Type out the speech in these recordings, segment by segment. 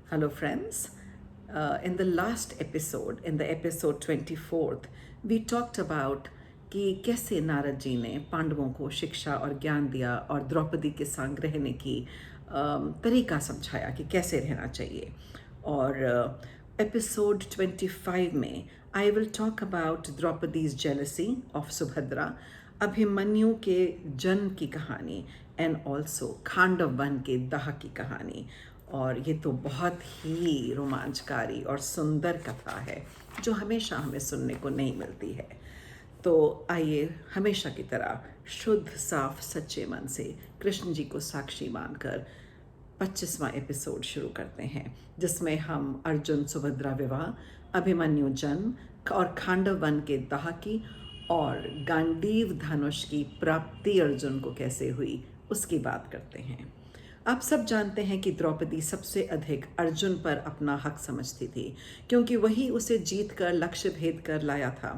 Hello, friends. In the last episode, in the episode 24th, we talked about कि कैसे नारद जी ने पांडवों को शिक्षा और ज्ञान दिया और द्रौपदी के संग रहने की तरीका समझाया कि कैसे रहना चाहिए। और एपिसोड 25 में I will talk about Draupadi's jealousy of Subhadra, Abhimanyu के जन्म की कहानी एंड ऑल्सो खांडव वन के दाह की कहानी। और ये तो बहुत ही रोमांचकारी और सुंदर कथा है जो हमेशा हमें सुनने को नहीं मिलती है। तो आइए हमेशा की तरह शुद्ध साफ सच्चे मन से कृष्ण जी को साक्षी मानकर 25वां एपिसोड शुरू करते हैं, जिसमें हम अर्जुन सुभद्रा विवाह, अभिमन्यु जन्म और खांडव वन के दाह की और गांडीव धनुष की प्राप्ति अर्जुन को कैसे हुई उसकी बात करते हैं। आप सब जानते हैं कि द्रौपदी सबसे अधिक अर्जुन पर अपना हक समझती थी, क्योंकि वही उसे जीत कर लक्ष्य भेद कर लाया था।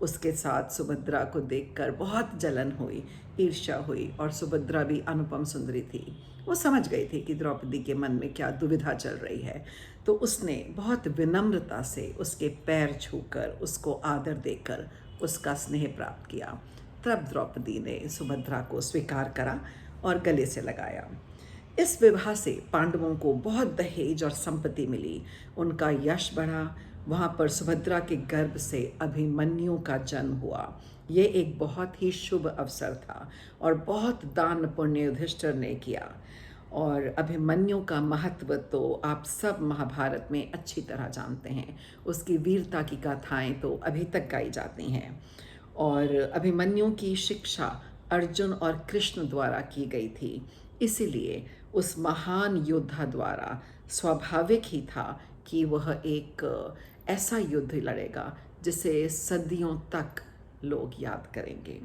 उसके साथ सुभद्रा को देखकर बहुत जलन हुई, ईर्ष्या हुई और सुभद्रा भी अनुपम सुंदरी थी। वो समझ गई थी कि द्रौपदी के मन में क्या दुविधा चल रही है, तो उसने बहुत विनम्रता से उसके पैर छूकर उसको आदर देकर उसका स्नेह प्राप्त किया। तब द्रौपदी ने सुभद्रा को स्वीकार करा और गले से लगाया। इस विवाह से पांडवों को बहुत दहेज और संपत्ति मिली, उनका यश बढ़ा। वहाँ पर सुभद्रा के गर्भ से अभिमन्यु का जन्म हुआ। ये एक बहुत ही शुभ अवसर था और बहुत दान पुण्य युधिष्ठिर ने किया। और अभिमन्यु का महत्व तो आप सब महाभारत में अच्छी तरह जानते हैं। उसकी वीरता की गाथाएं तो अभी तक गाई जाती हैं। और अभिमन्यु की शिक्षा अर्जुन और कृष्ण द्वारा की गई थी, इसीलिए उस महान योद्धा द्वारा स्वाभाविक ही था कि वह एक ऐसा युद्ध लड़ेगा जिसे सदियों तक लोग याद करेंगे।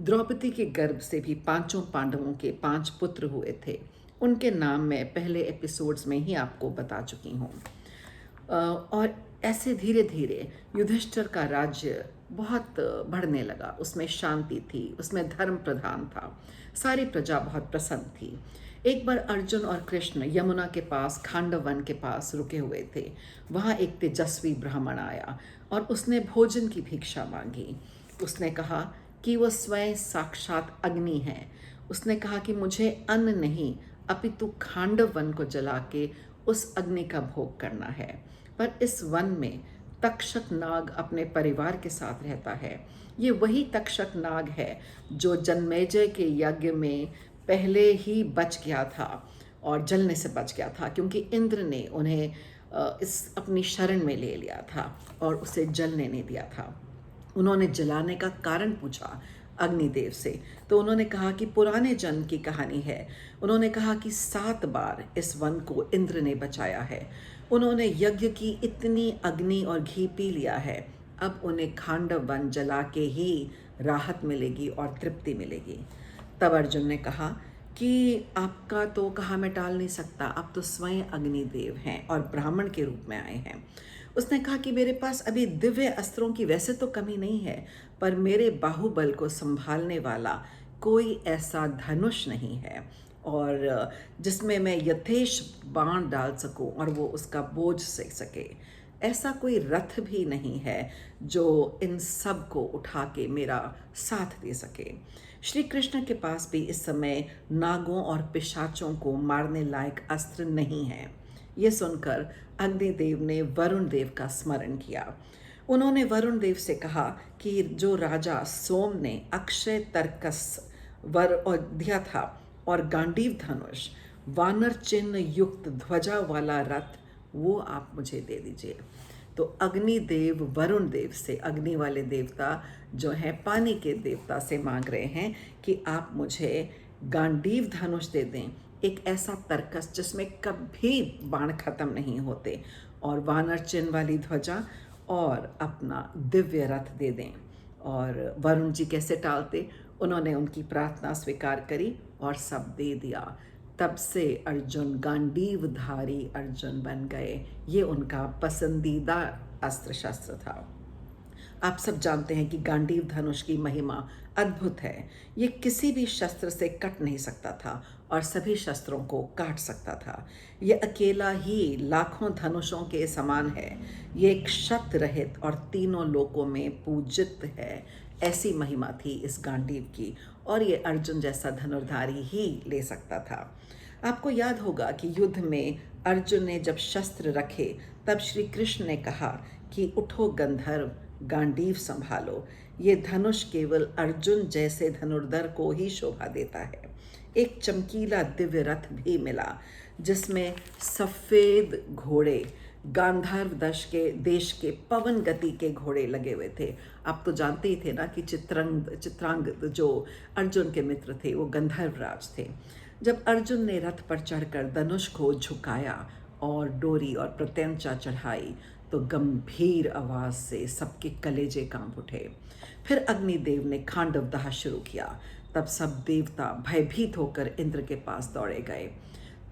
द्रौपदी के गर्भ से भी पांचों पांडवों के 5 पुत्र हुए थे। उनके नाम मैं पहले एपिसोड्स में ही आपको बता चुकी हूँ। और ऐसे धीरे धीरे युधिष्ठिर का राज्य बहुत बढ़ने लगा। उसमें शांति थी, उसमें धर्म प्रधान था, सारी प्रजा बहुत प्रसन्न थी। एक बार अर्जुन और कृष्ण यमुना के पास खांडव वन के पास रुके हुए थे। वहाँ एक तेजस्वी ब्राह्मण आया और उसने भोजन की भिक्षा मांगी। उसने कहा कि वह स्वयं साक्षात अग्नि है। उसने कहा कि मुझे अन्न नहीं अपितु खांडव वन को जला के उस अग्नि का भोग करना है। पर इस वन में तक्षक नाग अपने परिवार के साथ रहता है। ये वही तक्षक नाग है जो जन्मेजय के यज्ञ में पहले ही बच गया था और जलने से बच गया था, क्योंकि इंद्र ने उन्हें इस अपनी शरण में ले लिया था और उसे जलने नहीं दिया था। उन्होंने जलाने का कारण पूछा अग्निदेव से, तो उन्होंने कहा कि पुराने जन्म की कहानी है। उन्होंने कहा कि 7 बार इस वन को इंद्र ने बचाया है। उन्होंने यज्ञ की इतनी अग्नि और घी पी लिया है, अब उन्हें खांडव वन जला के ही राहत मिलेगी और तृप्ति मिलेगी। तब अर्जुन ने कहा कि आपका तो कहा मैं टाल नहीं सकता, आप तो स्वयं अग्निदेव हैं और ब्राह्मण के रूप में आए हैं। उसने कहा कि मेरे पास अभी दिव्य अस्त्रों की वैसे तो कमी नहीं है, पर मेरे बाहुबल को संभालने वाला कोई ऐसा धनुष नहीं है और जिसमें मैं यथेश बाण डाल सकूं और वो उसका बोझ सह सके। ऐसा कोई रथ भी नहीं है जो इन सब को उठा के मेरा साथ दे सके। श्री कृष्ण के पास भी इस समय नागों और पिशाचों को मारने लायक अस्त्र नहीं है। ये सुनकर अग्निदेव ने वरुण देव का स्मरण किया। उन्होंने वरुण देव से कहा कि जो राजा सोम ने अक्षय तर्कस वर दिया था और गांडीव धनुष, वानर चिन्ह युक्त ध्वजा वाला रथ, वो आप मुझे दे दीजिए। तो अग्निदेव वरुण देव से, अग्नि वाले देवता जो हैं पानी के देवता से मांग रहे हैं कि आप मुझे गांडीव धनुष दे दें, एक ऐसा तर्कस जिसमें कभी बाण खत्म नहीं होते, और वानर चिन्ह वाली ध्वजा और अपना दिव्य रथ दे दें। और वरुण जी कैसे टालते, उन्होंने उनकी प्रार्थना स्वीकार करी और सब दे दिया। तब से अर्जुन गांडीवधारी अर्जुन बन गए। ये उनका पसंदीदा अस्त्र शस्त्र था। आप सब जानते हैं कि गांडीव धनुष की महिमा अद्भुत है। ये किसी भी शस्त्र से कट नहीं सकता था और सभी शस्त्रों को काट सकता था। ये अकेला ही लाखों धनुषों के समान है। ये एक शत रहित और तीनों लोकों में पूजित है। ऐसी महिमा थी इस गांडीव की, और ये अर्जुन जैसा धनुर्धारी ही ले सकता था। आपको याद होगा कि युद्ध में अर्जुन ने जब शस्त्र रखे तब श्री कृष्ण ने कहा कि उठो गंधर्व, गांडीव संभालो। ये धनुष केवल अर्जुन जैसे धनुर्धर को ही शोभा देता है। एक चमकीला दिव्य रथ भी मिला जिसमें सफेद घोड़े, गांधार देश के पवन गति के घोड़े लगे हुए थे। आप तो जानते ही थे ना कि चित्रांग जो अर्जुन के मित्र थे वो गंधर्व राज थे। जब अर्जुन ने रथ पर चढ़कर धनुष को झुकाया और डोरी और प्रत्यंचा चढ़ाई तो गंभीर आवाज से सबके कलेजे कांप उठे। फिर अग्निदेव ने खांडव दाह शुरू किया। तब सब देवता भयभीत होकर इंद्र के पास दौड़े गए।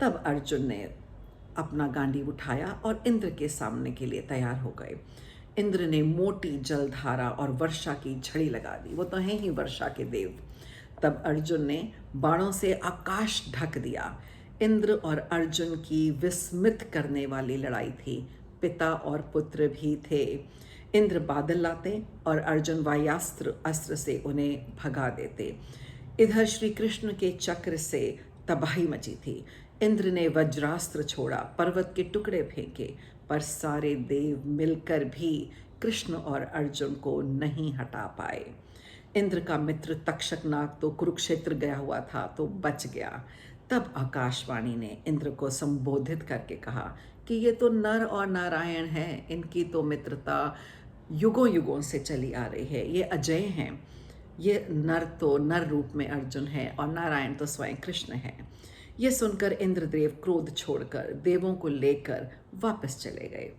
तब अर्जुन ने अपना गांडीव उठाया और इंद्र के सामने के लिए तैयार हो गए। इंद्र ने मोटी जलधारा और वर्षा की झड़ी लगा दी। वो तो हैं ही वर्षा के देव। तब अर्जुन ने बाणों से आकाश ढक दिया। इंद्र और अर्जुन की विस्मित करने वाली लड़ाई थी। पिता और पुत्र भी थे। इंद्र बादल लाते और अर्जुन वायास्त्र अस्त्र से उन्हें भगा देते। इधर श्री कृष्ण के चक्र से तबाही मची थी। इंद्र ने वज्रास्त्र छोड़ा, पर्वत के टुकड़े फेंके, पर सारे देव मिलकर भी कृष्ण और अर्जुन को नहीं हटा पाए। इंद्र का मित्र तक्षक नाग तो कुरुक्षेत्र गया हुआ था तो बच गया। तब आकाशवाणी ने इंद्र को संबोधित करके कहा कि ये तो नर और नारायण हैं, इनकी तो मित्रता युगों युगों से चली आ रही है। ये अजय हैं। ये नर तो नर रूप में अर्जुन है और नारायण तो स्वयं कृष्ण है। ये सुनकर इंद्रदेव क्रोध छोड़कर देवों को लेकर वापस चले गए।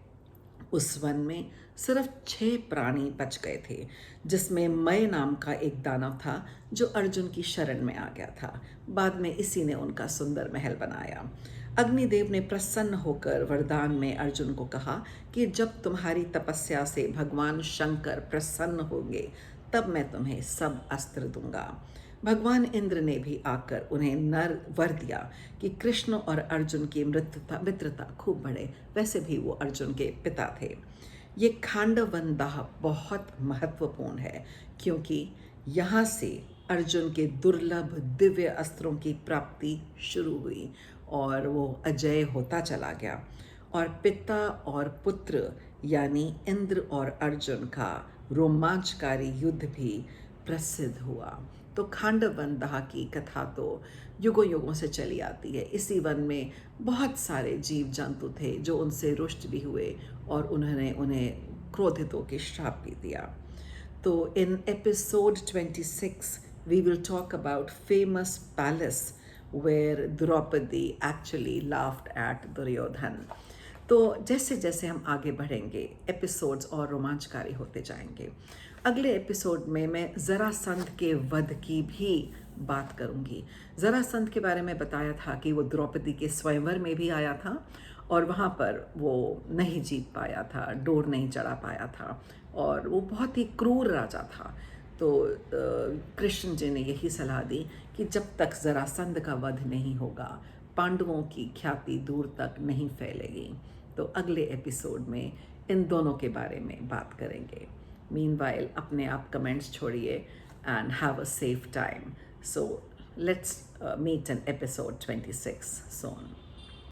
उस वन में सिर्फ 6 प्राणी बच गए थे, जिसमें मय नाम का एक दानव था जो अर्जुन की शरण में आ गया था। बाद में इसी ने उनका सुंदर महल बनाया। अग्निदेव ने प्रसन्न होकर वरदान में अर्जुन को कहा कि जब तुम्हारी तपस्या से भगवान शंकर प्रसन्न होंगे तब मैं तुम्हें सब अस्त्र दूंगा। भगवान इंद्र ने भी आकर उन्हें नर वर दिया कि कृष्ण और अर्जुन की मित्रता खूब बढ़े। वैसे भी वो अर्जुन के पिता थे। ये खांडवन दाह बहुत महत्वपूर्ण है क्योंकि यहाँ से अर्जुन के दुर्लभ दिव्य अस्त्रों की प्राप्ति शुरू हुई और वो अजय होता चला गया। और पिता और पुत्र यानी इंद्र और अर्जुन का रोमांचकारी युद्ध भी प्रसिद्ध हुआ। तो खांडवन दाह की कथा तो युगों युगों से चली आती है। इसी वन में बहुत सारे जीव जंतु थे जो उनसे रुष्ट भी हुए और उन्होंने उन्हें क्रोधित होकर श्राप भी दिया। तो in episode 26 we will talk about famous palace where Draupadi actually laughed at Duryodhan. तो जैसे जैसे हम आगे बढ़ेंगे एपिसोड्स और रोमांचकारी होते जाएंगे। अगले एपिसोड में मैं जरासंध के वध की भी बात करूंगी। जरासंध के बारे में बताया था कि वो द्रौपदी के स्वयंवर में भी आया था और वहाँ पर वो नहीं जीत पाया था, डोर नहीं चढ़ा पाया था और वो बहुत ही क्रूर राजा था। तो कृष्ण जी ने यही सलाह दी कि जब तक जरासंध का वध नहीं होगा पांडवों की ख्याति दूर तक नहीं फैलेगी। तो अगले एपिसोड में इन दोनों के बारे में बात करेंगे। मीनवाइल अपने आप कमेंट्स छोड़िए and have a safe time. So let's meet in episode 26 soon.